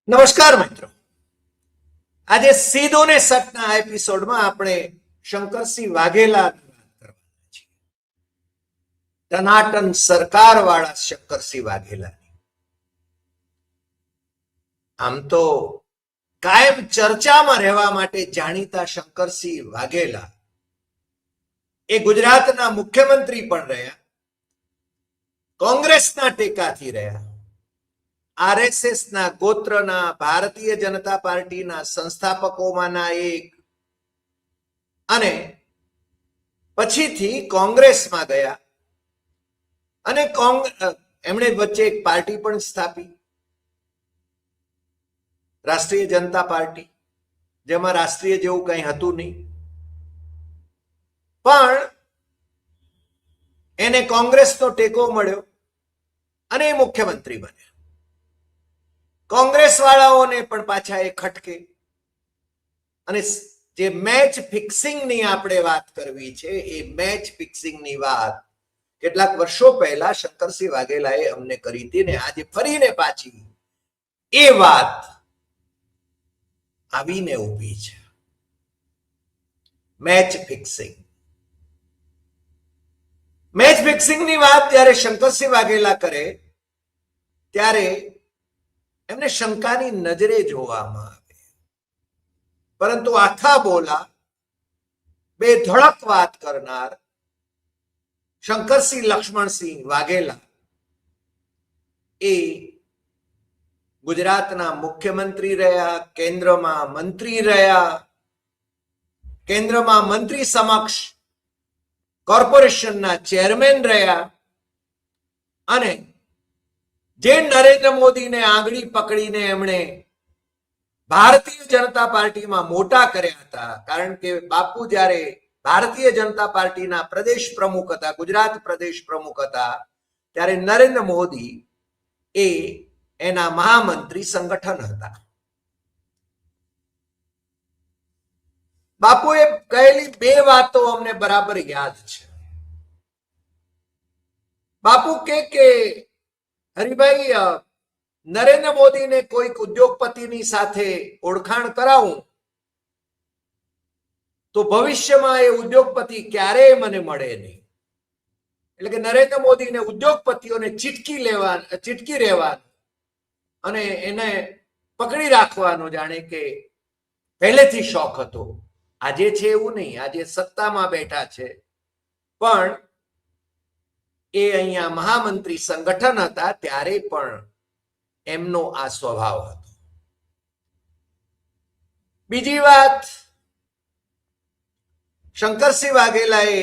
નમસ્કાર મિત્રો, આજે સીધો ને સટના એપિસોડમાં આપણે શંકરસિંહ વાઘેલા કરવાના છીએ. ટનાટન સરકાર વાળા શંકરસિંહ વાઘેલાની. આમ તો કાયમ ચર્ચામાં રહેવા માટે જાણીતા શંકરસિંહ વાઘેલા એ ગુજરાતના મુખ્યમંત્રી પણ રહ્યા, કોંગ્રેસના ટેકાથી રહ્યા, આરએસએસ ના ગોત્રના ભારતીય જનતા પાર્ટીના સંસ્થાપકોમાંના એક, અને પછીથી કોંગ્રેસમાં ગયા અને એમણે વચ્ચે એક પાર્ટી પણ સ્થાપી, રાષ્ટ્રીય જનતા પાર્ટી, જેમાં રાષ્ટ્રીય જેવું કંઈ હતું નહીં, પણ એને કોંગ્રેસનો ટેકો મળ્યો અને એ મુખ્યમંત્રી બન્યા. કોંગ્રેસ વાળાઓને પણ પાછા એ ખટકે. અને જે મેચ ફિક્સિંગની આપણે વાત કરવી છે, એ મેચ ફિક્સિંગની વાત કેટલાક વર્ષો પહેલા શંકરસિંહ વાઘેલાએ અમને કરી હતી ને આજે ફરીને પાછી એ વાત આવીને ઊભી છે. Match fixing. મેચ ફિક્સિંગની વાત જ્યારે શંકરસિંહ વાઘેલા કરે ત્યારે એમને શંકાની નજરે જોવામાં આવે, પરંતુ આખા બોલા બે ધડક વાત કરનાર શંકરસિંહ લક્ષ્મણસિંહ વાઘેલા એ ગુજરાતના મુખ્યમંત્રી રહ્યા, કેન્દ્રમાં મંત્રી રહ્યા, કેન્દ્રમાં મંત્રી સમક્ષ કોર્પોરેશનના ચેરમેન રહ્યા, અને જે નરેન્દ્ર મોદીને આંગળી પકડીને એમણે ભારતીય જનતા પાર્ટીમાં મોટા કર્યા હતા. કારણ કે બાપુ જ્યારે ભારતીય જનતા પાર્ટીના પ્રદેશ પ્રમુખ હતા, ગુજરાત પ્રદેશ પ્રમુખ હતા, ત્યારે નરેન્દ્ર મોદી એ એના મહામંત્રી સંગઠન હતા. બાપુએ કહેલી બે વાતો અમને બરાબર યાદ છે. બાપુ કે હરિભાઈ, નરેન્દ્ર મોદીને કોઈક ઉદ્યોગપતિની સાથે ઓળખાણ કરાવું તો ભવિષ્યમાં એ ઉદ્યોગપતિ ક્યારેય મને મળે નહીં. એટલે કે નરેન્દ્ર મોદીને ઉદ્યોગપતિઓને ચીટકી રહેવાનું અને એને પકડી રાખવાનો જાણે કે પહેલેથી શોખ હતો. આજે છે એવું નહીં, આજે સત્તામાં બેઠા છે, પણ એ અહીંયા મહામંત્રી સંગઠન હતા ત્યારે પણ એમનો આ સ્વભાવ હતો. બીજી વાત, શંકરસિંહ વાઘેલાએ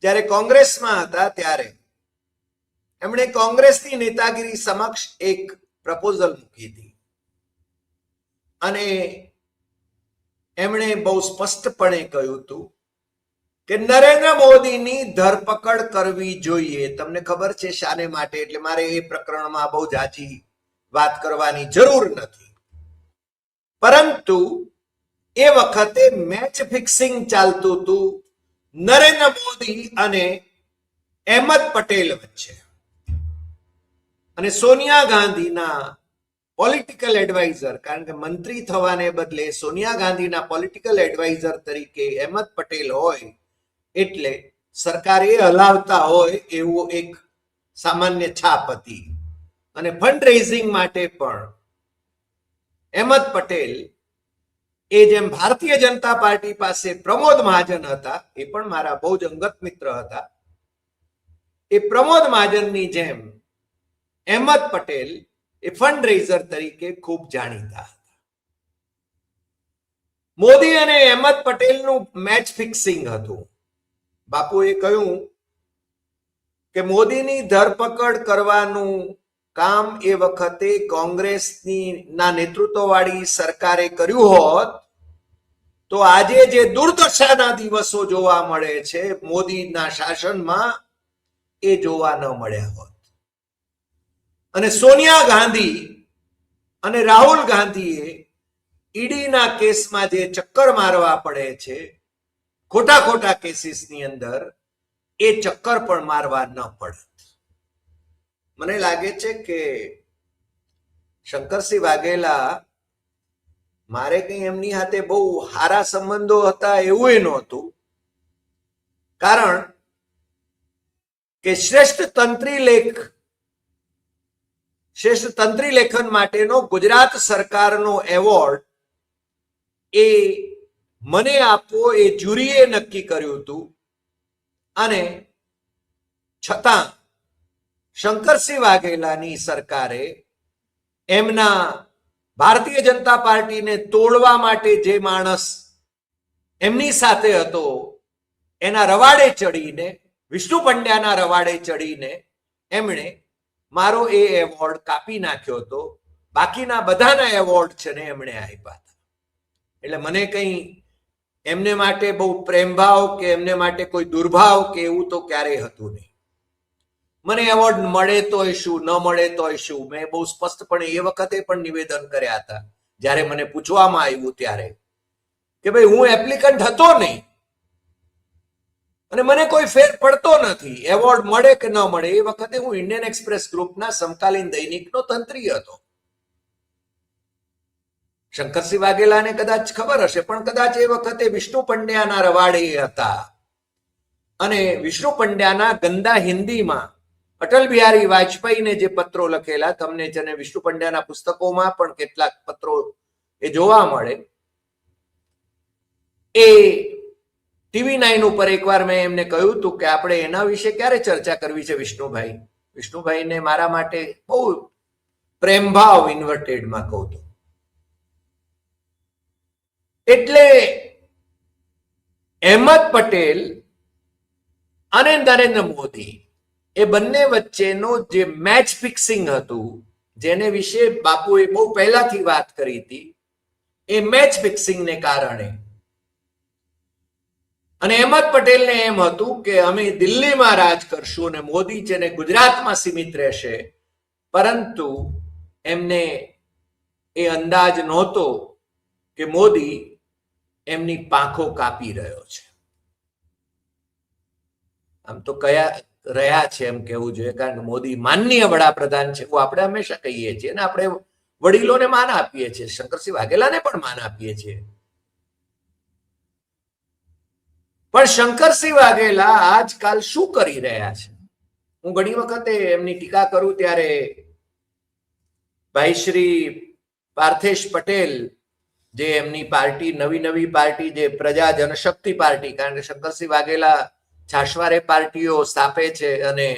જ્યારે કોંગ્રેસમાં હતા ત્યારે એમણે કોંગ્રેસની નેતાગીરી સમક્ષ એક પ્રપોઝલ મૂકી હતી અને એમણે બહુ સ્પષ્ટપણે કહ્યું હતું કે નરેન્દ્ર મોદીની ધરપકડ કરવી જોઈએ. તમને ખબર છે શાને માટે, એટલે મારે એ પ્રકરણમાં બહુ ઝાઝી વાત કરવાની જરૂર નથી, પરંતુ એ વખતે મેચ ફિક્સિંગ ચાલતું હતું નરેન્દ્ર મોદી અને અહેમદ પટેલ વચ્ચે. અને સોનિયા ગાંધીના પોલિટિકલ એડવાઇઝર, કારણ કે મંત્રી થવાને બદલે સોનિયા ગાંધીના પોલિટિકલ એડવાઇઝર તરીકે અહેમદ પટેલ હોય એટલે સરકારે હલાવતા હોય એવું એક સામાન્ય છાપ હતી. અને ફંડ રેઝિંગ માટે પણ અહેમદ પટેલ એ જેમ ભારતીય જનતા પાર્ટી પાસે પ્રમોદ મહાજન હતા, એ પણ મારા બહુ જ અંગત મિત્ર હતા, એ પ્રમોદ મહાજનની જેમ અહેમદ પટેલ એ ફંડ રેઝર તરીકે ખૂબ જાણીતા હતા. મોદી અને અહેમદ પટેલનું મેચ ફિક્સિંગ હતું. બાપુએ કહ્યું કે મોદીની ધરપકડ કરવાનું કામ એ વખતે કોંગ્રેસની ના નેતૃત્વવાળી સરકારે કર્યું હોત તો આજે જે દુર્દશાના દિવસો જોવા મળે છે મોદીના શાસનમાં, એ જોવા ન મળ્યા હોત. અને સોનિયા ગાંધી અને રાહુલ ગાંધીએ ઈડીના કેસમાં જે ચક્કર મારવા પડે છે ખોટા ખોટા કેસીસની અંદર, એ ચક્કર પણ મારવા ન પડત. મને લાગે છે કે શંકરસિંહ વાઘેલા મારે કઈ એમની સાથે બહુ સારા સંબંધો હતા એવું એ નહોતું, કારણ કે શ્રેષ્ઠ તંત્રી લેખન માટેનો ગુજરાત સરકારનો એવોર્ડ એ મને આપવો એ જ્યુરીએ નક્કી કર્યું હતું, અને છતાં શંકરસિંહ વાઘેલાની સરકારે એમના ભારતીય જનતા પાર્ટીને તોડવા માટે જે માણસ એમની સાથે હતો એના રવાડે ચડીને, વિષ્ણુ પંડ્યાના રવાડે ચડીને એમણે મારો એ એવોર્ડ કાપી નાખ્યો હતો. બાકીના બધાના એવોર્ડ છે ને એમણે આપ્યા હતા. એટલે મને કઈ એમને માટે બહુ પ્રેમભાવ કે એમને માટે કોઈ દુર્ભાવ કે એવું તો ક્યારેય હતું નહીં. મને એવોર્ડ મળે તોય શું, ન મળે તોય શું, મેં બહુ સ્પષ્ટપણે એ વખતે પણ નિવેદન કર્યા હતા જ્યારે મને પૂછવામાં આવ્યું ત્યારે કે ભાઈ હું એપ્લિકન્ટ હતો નહીં અને મને કોઈ ફેર પડતો નથી, એવોર્ડ મળે કે ન મળે. એ વખતે હું ઇન્ડિયન એક્સપ્રેસ ગ્રુપના સમકાલીન દૈનિકનો તંત્રી હતો. શંકરસિંહ વાઘેલાને કદાચ ખબર હશે, પણ કદાચ એ વખતે વિષ્ણુ પંડ્યાના રવાડે હતા, અને વિષ્ણુ પંડ્યાના ગંદા હિન્દીમાં અટલ બિહારી વાજપેયીને જે પત્રો લખેલા, તમને જેને વિષ્ણુ પંડ્યાના પુસ્તકોમાં પણ કેટલાક પત્રો એ જોવા મળે, એ TV9 ઉપર એકવાર મેં એમને કહ્યું હતું કે આપણે એના વિશે ક્યારે ચર્ચા કરવી છે વિષ્ણુભાઈને મારા માટે બહુ પ્રેમભાવ ઇન્વર્ટેડમાં કહું તો. એટલે અહેમદ પટેલ અને નરેન્દ્ર મોદી એ બંને વચ્ચેનો જે મેચ ફિક્સિંગ હતું, જેને વિશે બાપુએ બહુ પહેલાથી વાત કરી હતી, એ મેચ ફિક્સિંગને કારણે, અને અહેમદ પટેલને એમ હતું કે અમે દિલ્હીમાં રાજ કરશું અને મોદી છે ને ગુજરાતમાં સીમિત રહેશે, પરંતુ એમને એ અંદાજ નહોતો કે મોદી એમની પાંખો કાપી રહ્યો છે. આમ તો કયા રહ્યા છે એમ કહેવું જોઈએ, કારણ કે મોદી માનનીય વડાપ્રધાન છે, એવું આપણે હંમેશા કહીએ છીએ અને આપણે વડીલોને માન આપીએ છીએ, શંકરસિંહ વાઘેલાને પણ માન આપીએ છીએ. પણ શંકરસિંહ વાઘેલા આજકાલ શું કરી રહ્યા છે? હું ઘણી વખતે એમની ટીકા કરું ત્યારે ભાઈ શ્રી પાર્થેશ પટેલ, જે એમની પાર્ટી, નવી પાર્ટી, જે પ્રજા જનશક્તિ પાર્ટી, કારણ કે શંકરસિંહ વાઘેલા છાશવારે પાર્ટીઓ સ્થાપે છે અને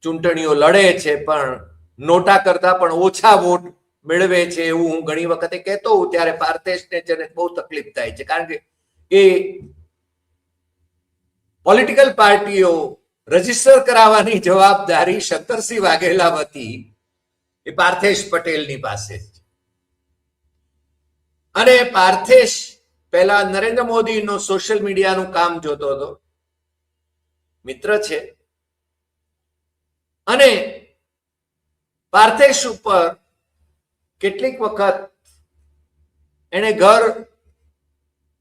ચૂંટણીઓ લડે છે, પણ નોટા કરતા પણ ઓછા વોટ મેળવે છે, એવું હું ઘણી વખતે કહેતો હોઉં ત્યારે પાર્થેશને જેને બહુ તકલીફ થાય છે, કારણ કે એ પોલિટિકલ પાર્ટીઓ રજીસ્ટર કરાવવાની જવાબદારી શંકરસિંહ વાઘેલા વતી એ પાર્થેશ પટેલની પાસે છે. અને પાર્થેશ પહેલા નરેન્દ્ર મોદીનો સોશિયલ મીડિયાનું કામ જોતો હતો, મિત્ર છે, અને પાર્થેશ ઉપર કેટલીક વખત એને ઘર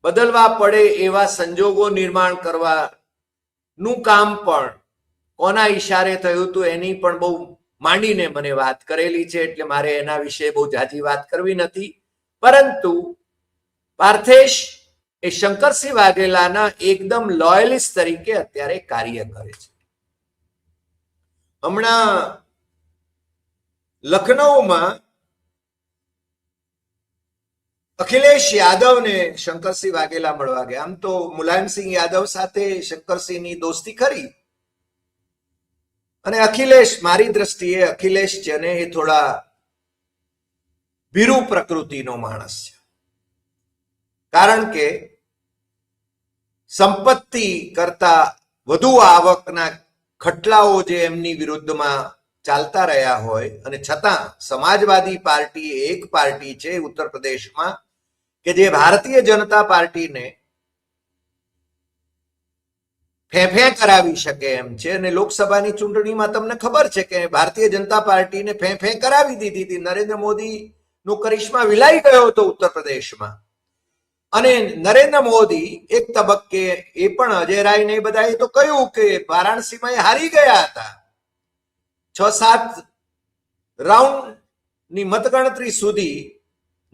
બદલવા પડે એવા સંજોગો નિર્માણ કરવાનું કામ પણ કોના ઈશારે થયું હતું એની પણ બહુ માંડીને મને વાત કરેલી છે, એટલે મારે એના વિશે બહુ જાજી વાત કરવી નથી. પરંતુ પાર્થેશ એ શંકરસિંહ વાઘેલાના એકદમ લોયલિસ્ટ તરીકે અત્યારે કાર્ય કરે છે. હમણાં લખનૌમાં અખિલેશ યાદવને શંકરસિંહ વાઘેલા મળવા ગયા. આમ તો મુલાયમસિંહ યાદવ સાથે શંકરસિંહની દોસ્તી ખરી, અને અખિલેશ, મારી દ્રષ્ટિએ અખિલેશ છે ને એ થોડા ભીરુ પ્રકૃતિનો માણસ છે, કારણ કે સંપત્તિ કરતા વધુ આવકના ખટલાઓ જે એમની વિરુદ્ધમાં ચાલતા રહ્યા હોય, અને છતાં સમાજવાદી પાર્ટી એક પાર્ટી છે ઉત્તર પ્રદેશમાં કે જે ભારતીય જનતા પાર્ટીને ફેંફે કરાવી શકે એમ છે, અને લોકસભાની ચૂંટણીમાં તમને ખબર છે કે ભારતીય જનતા પાર્ટીને ફેંફે કરાવી દીધી હતી. નરેન્દ્ર મોદીનો કરિશ્મા વિલાઈ ગયો હતો ઉત્તર પ્રદેશમાં, અને નરેન્દ્ર મોદી એક તબક્કે એ પણ અજય રાય ને બધાએ તો કહ્યું કે વારાણસીમાં એ હારી ગયા હતા, 6-7 રાઉન્ડ ની મતગણતરી સુધી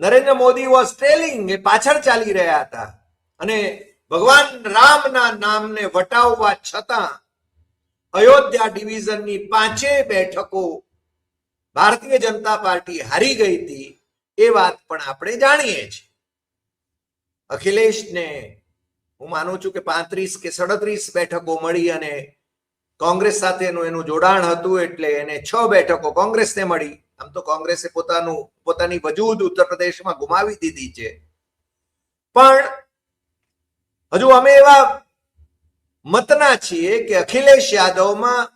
નરેન્દ્ર મોદી વોઝ ટ્રેલિંગ, એ પાછળ ચાલી રહ્યા હતા અને ભગવાન રામના નામને વટાવવા છતાં અયોધ્યા ડિવિઝનની 5 બેઠકો ભારતીય જનતા પાર્ટી હારી ગઈ હતી. એ વાત પણ આપણે જાણીએ છીએ. અખિલેશને હું માનું છું કે 35 કે 37 બેઠકો મળી અને કોંગ્રેસ સાથેનું એનું જોડાણ હતું એટલે એને 6 બેઠકો કોંગ્રેસને મળી. આમ તો કોંગ્રેસે પોતાની વજૂદ ઉત્તર પ્રદેશમાં ગુમાવી દીધી છે, પણ હજુ અમે એવા મતના છીએ કે અખિલેશ યાદવમાં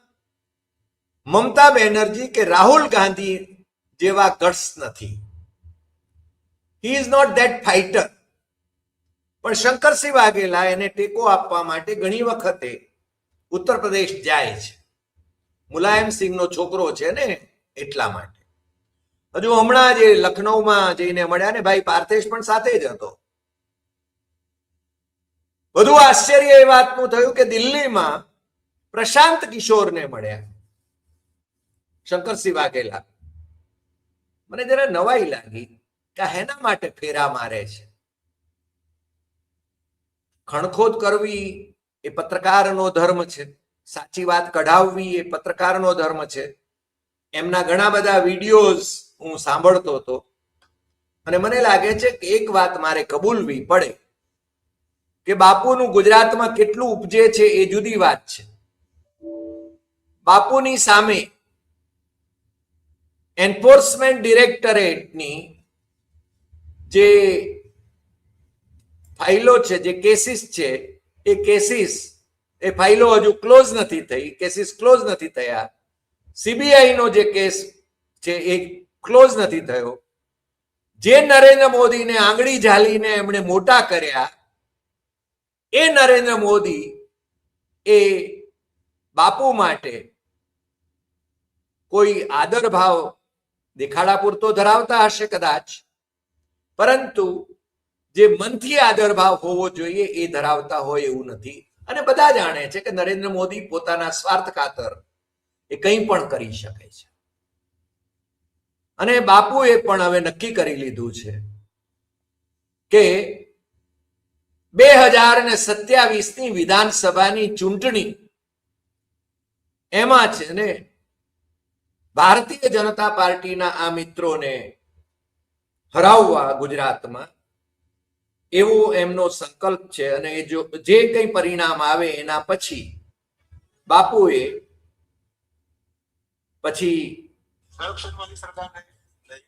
મમતા બેનર્જી કે રાહુલ ગાંધી જેવા ગટ્સ નથી. He is not that fighter. પણ શંકરસિંહ વાઘેલા એને ટેકો આપવા માટે ઘણી વખતે ઉત્તર પ્રદેશ જાય છે. મુલાયમસિંહનો છોકરો છે ને, એટલા માટે. હજુ હમણાં જે લખનૌમાં જઈને મળ્યા ને ભાઈ પાર્થેશ પણ સાથે જ હતો. વધુ આશ્ચર્ય એ વાતનું થયું કે દિલ્હીમાં પ્રશાંત કિશોરને મળ્યા શંકરસિંહ વાઘેલા. મને જરા નવાઈ લાગી કે હેના માટે ફેરા મારે છે. ખણખોદ કરવી એ પત્રકારનો ધર્મ છે, સાચી વાત કઢાવવી એ પત્રકારનો ધર્મ છે. એમના ઘણા બધા વિડીયોઝ હું સાંભળતો હતો અને મને લાગે છે કે એક વાત મારે કબૂલવી પડે કે બાપુનું ગુજરાતમાં કેટલું ઉપજે છે એ જુદી વાત છે. બાપુની સામે એન્ફોર્સમેન્ટ ડિરેક્ટરેટની જે ફાઇલો છે, જે કેસીસ છે, એ ફાઇલો હજુ ક્લોઝ નથી થઈ, કેસીસ ક્લોઝ નથી થયા. સીબીઆઈ નો જે કેસ છે એ ક્લોઝ નથી થયો. જે નરેન્દ્ર મોદીને આંગળી ઝાલીને એમણે મોટા કર્યા એ નરેન્દ્ર મોદી એ બાપુ માટે કોઈ આદર ભાવ દેખાડા પૂરતો ધરાવતા હશે કદાચ, પરંતુ જે મનથી આદર ભાવ હોવો જોઈએ એ ધરાવતા હોય એવું નથી. અને બધા જાણે છે કે નરેન્દ્ર મોદી પોતાના સ્વાર્થ ખાતર એ કંઈ પણ કરી શકે છે. અને બાપુએ પણ હવે નક્કી કરી લીધું છે કે 2027ની વિધાનસભાની ચૂંટણી એમાં છે ને ભારતીય જનતા પાર્ટીના આ મિત્રોને હરાવવા ગુજરાતમાં એવો એમનો સંકલ્પ છે. અને જે કંઈ પરિણામ આવે એના પછી બાપુએ પછી करप्शन वाली सरकार है नहीं,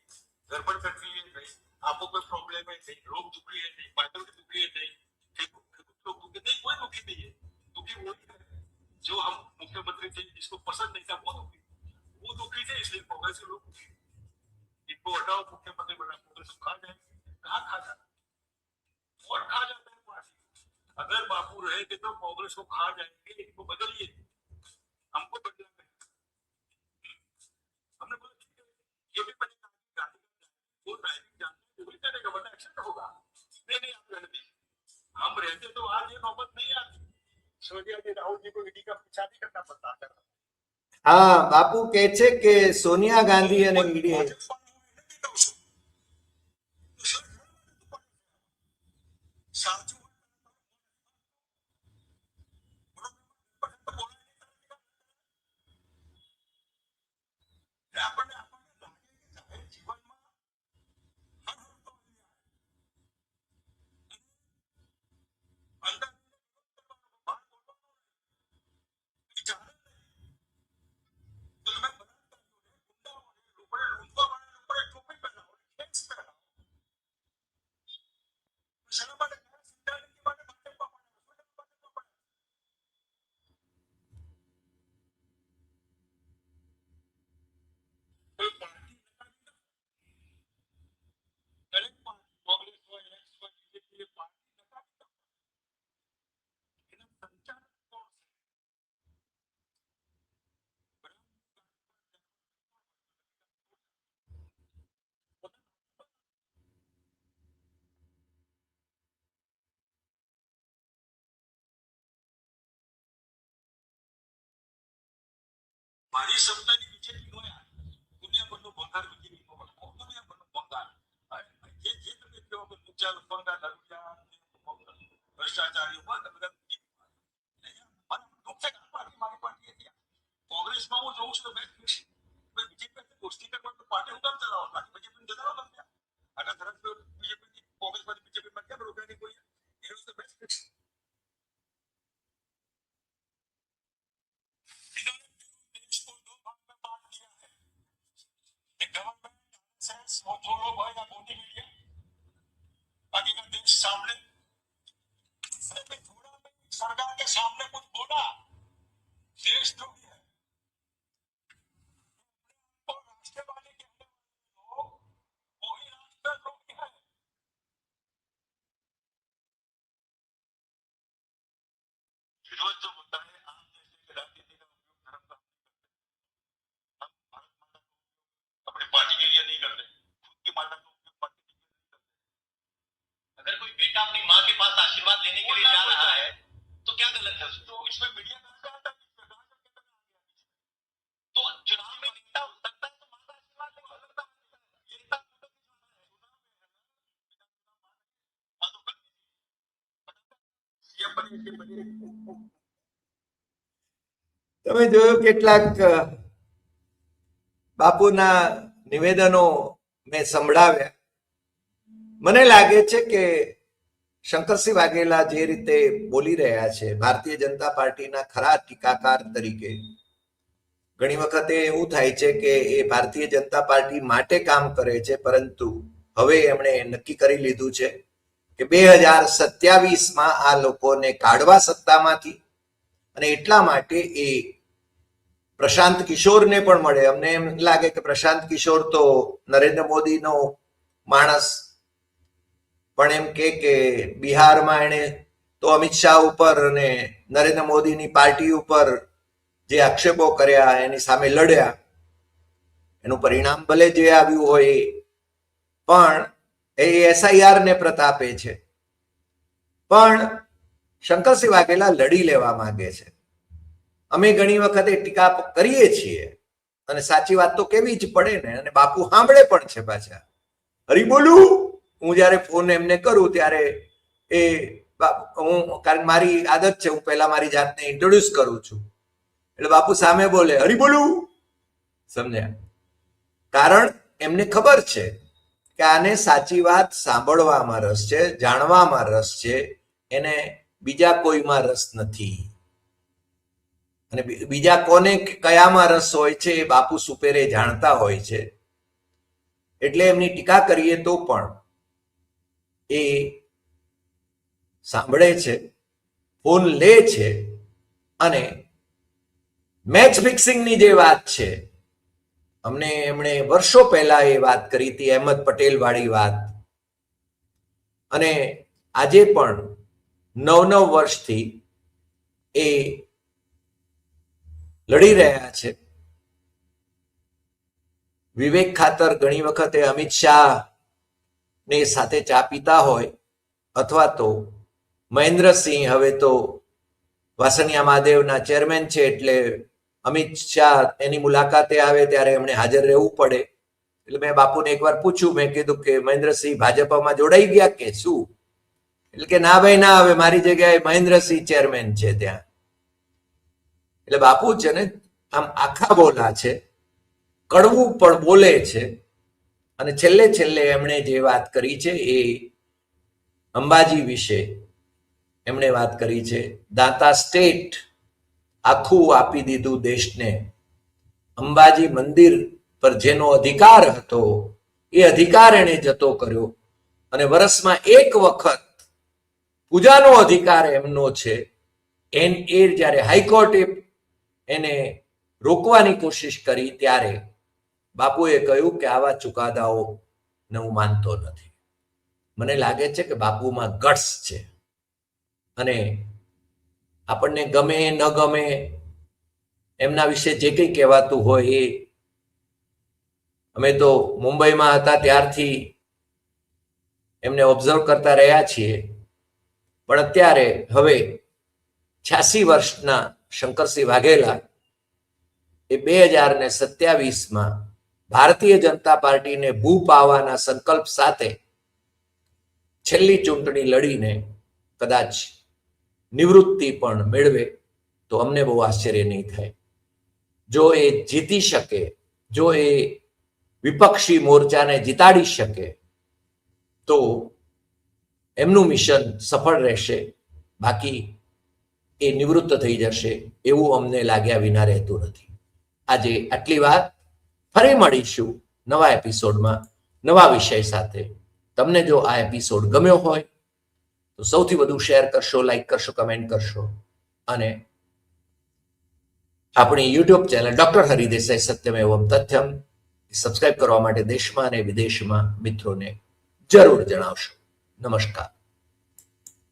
गड़बड़ कंट्री है नहीं, आपको कोई प्रॉब्लम है नहीं, लोग दुखी है नहीं, माइनॉरिटी दुखी है नहीं, लोग दुखी नहीं, कोई दुखी नहीं है. दुखी वो है जो हम मुख्यमंत्री थे जिसको पसंद नहीं था वो दुखी थे, इसलिए कांग्रेस के लोग दुखी. इनको हटाओ, मुख्यमंत्री बना, कांग्रेस खा जाए. कहाँ खा जाता और खा जाता है पार्टी. अगर बापू रहेंगे तो कांग्रेस को खा जाएंगे. इनको बदलिए, हमको बदलना है. हमने बोला ठीक है, ये भी बनेगा, वो ड्राइविंग जानते वो भी करेगा, वरना एक्सीडेंट होगा. नहीं आप रहने दीजिए. हम रहते तो आज ये नौबत नहीं आती. सोनिया जी राहुल जी को ईडी का पीछा नहीं करना पड़ता. હા, બાપુ કહે છે કે સોનિયા ગાંધી અને ઈડી મારી સપનાની બીજેપી નો યાર દુનિયા પરનો ભંગાર બીજેપી નો छोड़ो भाई ना मोदी मीडिया आगे का देश सामने थोड़ा सरकार के सामने कुछ बोला देश द्रोही है और राष्ट्रवादी कहने वाले लोग वही राष्ट्रद्रोही है। विरोध जो होता है आम जैसे कि राजनीति का उपयोग धर्म का हम भारत माता को अपनी पार्टी के लिए नहीं करते, खुद की माता का उपयोग पार्टी के लिए नहीं करते। अगर कोई बेटा अपनी माँ के पास आशीर्वाद लेने के लिए जा रहा है तो क्या गलत है उसमें? तो इसमें मीडिया कहाँ से आता है, इसमें कहाँ से कितना आ गया? तो चुनाव में नेता हो सकता है तो माँ का आशीर्वाद ले सकता है। ये नेता फोटो खिंचवाना है, चुनाव में है ना, हाँ तो कर सीएम बने के बने તમે જોયું કેટલાક બાપુના નિવેદનો મેં સંભળાવ્યા. મને લાગે છે કે શંકરસિંહ વાઘેલા જે રીતે બોલી રહ્યા છે ભારતીય જનતા પાર્ટીના ખરા ટીકાકાર તરીકે, ઘણી વખતે એવું થાય છે કે એ ભારતીય જનતા પાર્ટી માટે કામ કરે છે, પરંતુ હવે એમણે નક્કી કરી લીધું છે કે 2027માં આ લોકોને કાઢવા સત્તામાંથી, અને એટલા માટે એ પ્રશાંત કિશોરને પણ મળે. અમને એમ લાગે કે પ્રશાંત કિશોર તો નરેન્દ્ર મોદીનો માણસ, પણ એમ કે બિહારમાં એણે તો અમિત શાહ ઉપર અને નરેન્દ્ર મોદીની પાર્ટી ઉપર જે આક્ષેપો કર્યા એની સામે લડ્યા. એનું પરિણામ ભલે જે આવ્યું હોય, પણ એ SIR ને પ્રતાપે છે. પણ શંકરસિંહ વાઘેલા લડી લેવા માંગે છે. અમે ઘણી વખતે ટીકા કરીએ છીએ અને સાચી વાત તો કેવી જ પડે ને, અને બાપુ સાંભળે પણ છે પાછા. હરી બોલું હું જયારે ફોન એમને કરું ત્યારે એ હું, કારણ મારી આદત છે, હું પહેલા મારી જાતને ઇન્ટ્રોડ્યુસ કરું છું, એટલે બાપુ સામે બોલે હરી બોલું. સમજ્યા? કારણ એમને ખબર છે કે આને સાચી વાત સાંભળવામાં રસ છે, જાણવામાં રસ છે, એને બીજા કોઈમાં રસ નથી. અને બીજા કોને કયામાં રસ હોય છે એ બાપુ સુપેરે જાણતા હોય છે. એટલે એમની ટીકા કરીએ તો પણ એ સાંભળે છે, ફોન લે છે. અને મેચ ફિક્સિંગની જે વાત છે, અમને એમણે વર્ષો પહેલા એ વાત કરી હતી, અહેમદ પટેલ વાળી વાત, અને આજે પણ 9 વર્ષથી એ લડી રહ્યા છે. વિવેક ખાતર ઘણી વખતે અમિત શાહ ને સાથે ચા પીતા હોય, અથવા તો મહેન્દ્રસિંહ હવે તો વાસણિયા મહાદેવના ચેરમેન છે, એટલે અમિત શાહ એની મુલાકાતે આવે ત્યારે એમણે હાજર રહેવું પડે. એટલે મેં બાપુને એકવાર પૂછ્યું, મેં કીધું કે મહેન્દ્રસિંહ ભાજપમાં જોડાઈ ગયા કે શું? એટલે કે ના ભાઈ ના, હવે મારી જગ્યાએ મહેન્દ્રસિંહ ચેરમેન છે ત્યાં. એટલે બાપુ છે ને આમ આખા બોલા છે, કડવું પણ બોલે છે. અને છેલ્લે છેલ્લે એમણે જે વાત કરી છે એ અંબાજી વિશે એમણે વાત કરી છે. દાતા સ્ટેટ આખું આપી દીધું દેશને. અંબાજી મંદિર પર જેનો અધિકાર હતો એ અધિકાર એને જતો કર્યો, અને વર્ષમાં એક વખત પૂજાનો અધિકાર એમનો છે. એ જ્યારે હાઈકોર્ટે એને રોકવાની કોશિશ કરી ત્યારે બાપુએ કહ્યું કે આવા ચુકાદાઓને હું માનતો નથી. મને લાગે છે કે બાપુમાં ગટ્સ છે, અને આપણને ગમે ન ગમે એમના વિશે જે કંઈ કહેવાતું હોય એ, અમે તો મુંબઈમાં હતા ત્યારથી એમને ઓબ્ઝર્વ કરતા રહ્યા છીએ. પણ અત્યારે હવે 86 વર્ષના શંકરસિંહ વાઘેલા એ 2027માં ભારતીય જનતા પાર્ટીને ભૂ પાવાના સંકલ્પ સાથે છેલ્લી ચૂંટણી લડીને કદાચ નિવૃત્તિ પણ મેળવે તો અમને બહુ આશ્ચર્ય નહીં થાય. જો એ જીતી શકે, જો એ વિપક્ષી મોરચાને જીતાડી શકે તો એમનું મિશન સફળ રહેશે. બાકી એ નિવૃત્ત થઈ જશે એવું અમને લાગ્યા વિના રહેતું નથી. આજે આટલી વાત. ફરી મળીશું નવા એપિસોડમાં. નવા વિષય સાથે. તમને જો આ એપિસોડ ગમ્યો હોય તો સૌથી વધુ શેર કરશો, લાઈક કરશો, કમેન્ટ કરશો અને આપણી YouTube channel doctor Hari Desai Satyam એવમ તથ્યમ સબસ્ક્રાઇબ કરવા માટે દેશમાં અને વિદેશમાં મિત્રોને જરૂર જણાવશો. નમસ્કાર.